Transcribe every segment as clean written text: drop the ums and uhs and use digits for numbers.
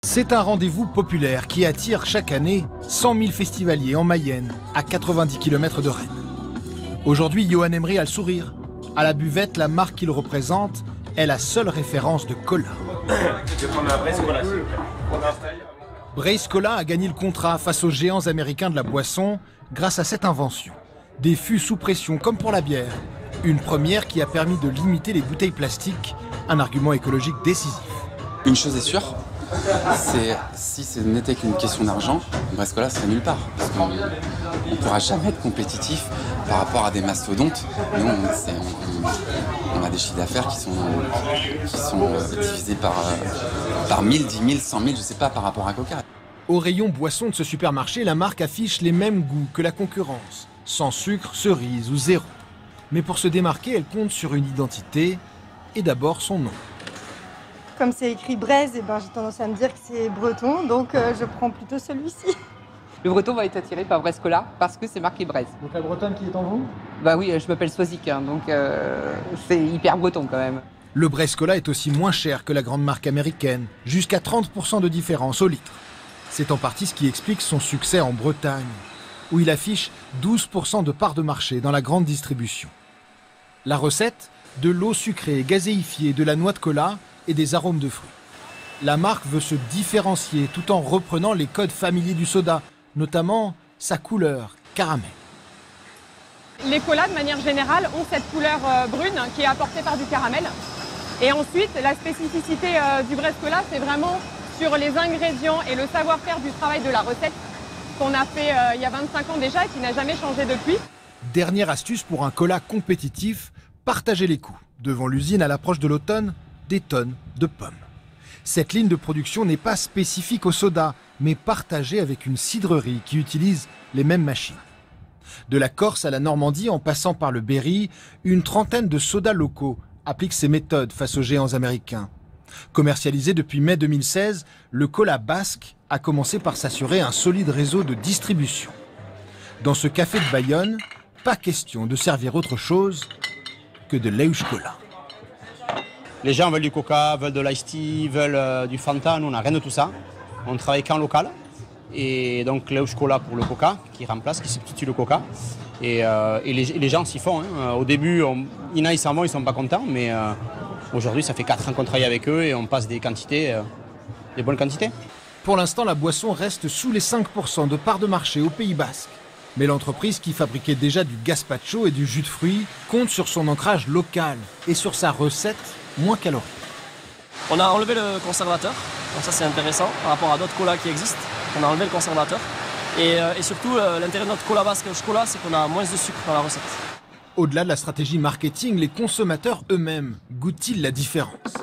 C'est un rendez-vous populaire qui attire chaque année 100 000 festivaliers en Mayenne, à 90 km de Rennes. Aujourd'hui, Johan Emery a le sourire. À la buvette, la marque qu'il représente est la seule référence de cola. Brace Cola a gagné le contrat face aux géants américains de la boisson grâce à cette invention. Des fûts sous pression comme pour la bière. Une première qui a permis de limiter les bouteilles plastiques, un argument écologique décisif. Une chose est sûre, c'est si ce n'était qu'une question d'argent, Brace Cola serait nulle part. Parce qu'on ne pourra jamais être compétitif par rapport à des mastodontes. Nous, on a des chiffres d'affaires qui sont divisés par 1000, 10 000, 100 000, je ne sais pas, par rapport à Coca. Au rayon boisson de ce supermarché, la marque affiche les mêmes goûts que la concurrence. Sans sucre, cerise ou zéro. Mais pour se démarquer, elle compte sur une identité et d'abord son nom. Comme c'est écrit Braise, j'ai tendance à me dire que c'est breton, donc je prends plutôt celui-ci. Le breton va être attiré par Brace Cola parce que c'est marqué Braise. Donc la bretonne qui est en vous? Bah oui, je m'appelle Swazik, donc c'est hyper breton quand même. Le Brace Cola est aussi moins cher que la grande marque américaine, jusqu'à 30% de différence au litre. C'est en partie ce qui explique son succès en Bretagne, où il affiche 12% de part de marché dans la grande distribution. La recette? De l'eau sucrée gazéifiée, de la noix de cola et des arômes de fruits. La marque veut se différencier tout en reprenant les codes familiers du soda, notamment sa couleur caramel. Les colas, de manière générale, ont cette couleur brune qui est apportée par du caramel. Et ensuite, la spécificité du Brace Cola, c'est vraiment sur les ingrédients et le savoir-faire du travail de la recette qu'on a fait il y a 25 ans déjà et qui n'a jamais changé depuis. Dernière astuce pour un cola compétitif, partager les coûts. Devant l'usine à l'approche de l'automne, des tonnes de pommes. Cette ligne de production n'est pas spécifique au soda, mais partagée avec une cidrerie qui utilise les mêmes machines. De la Corse à la Normandie, en passant par le Berry, une trentaine de sodas locaux appliquent ces méthodes face aux géants américains. Commercialisé depuis mai 2016, le cola basque a commencé par s'assurer un solide réseau de distribution. Dans ce café de Bayonne, pas question de servir autre chose que de l'Euch Cola. Les gens veulent du coca, veulent de l'ice tea, veulent du Fanta. Nous, on n'a rien de tout ça. On travaille qu'en local. Et donc, l'Euch Cola pour le coca, qui remplace, qui substitue le coca. Et les gens s'y font. Hein. Au début, ils s'en vont, ils ne sont pas contents. Mais aujourd'hui, ça fait 4 ans qu'on travaille avec eux et on passe des quantités, des bonnes quantités. Pour l'instant, la boisson reste sous les 5% de part de marché au Pays Basque. Mais l'entreprise qui fabriquait déjà du gazpacho et du jus de fruits compte sur son ancrage local et sur sa recette moins calorique. On a enlevé le conservateur, donc ça c'est intéressant par rapport à d'autres colas qui existent. On a enlevé le conservateur et surtout l'intérêt de notre cola basque Cola, c'est qu'on a moins de sucre dans la recette. Au-delà de la stratégie marketing, les consommateurs eux-mêmes goûtent-ils la différence?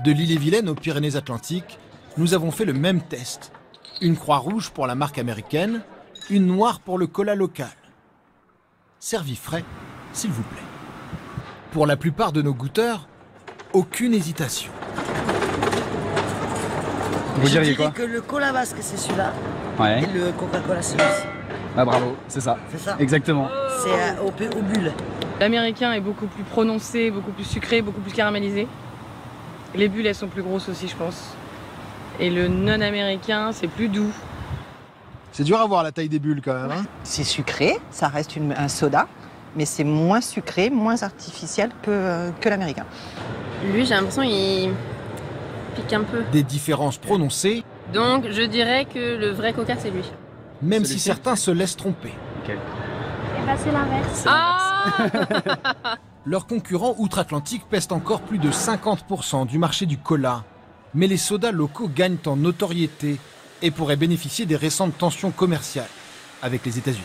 De l'Ille-et-Vilaine aux Pyrénées-Atlantiques, nous avons fait le même test. Une croix rouge pour la marque américaine, une noire pour le cola local. Servi frais, s'il vous plaît. Pour la plupart de nos goûteurs, aucune hésitation. Vous diriez quoi? Que le cola basque c'est celui-là, ouais. Et le Coca-Cola c'est celui-ci. Ah bravo, c'est ça. C'est ça. Exactement. C'est au bulle. L'américain est beaucoup plus prononcé, beaucoup plus sucré, beaucoup plus caramélisé. Les bulles elles sont plus grosses aussi je pense. Et le non-américain c'est plus doux. C'est dur à voir la taille des bulles quand même. Hein? C'est sucré, ça reste un soda, mais c'est moins sucré, moins artificiel que l'américain. Lui j'ai l'impression qu'il pique un peu. Des différences prononcées. Donc je dirais que le vrai coca c'est lui. Même si certains se laissent tromper. Okay. Et bah c'est l'inverse. Ah Leurs concurrents outre-Atlantique pèsent encore plus de 50% du marché du cola. Mais les sodas locaux gagnent en notoriété et pourraient bénéficier des récentes tensions commerciales avec les États-Unis.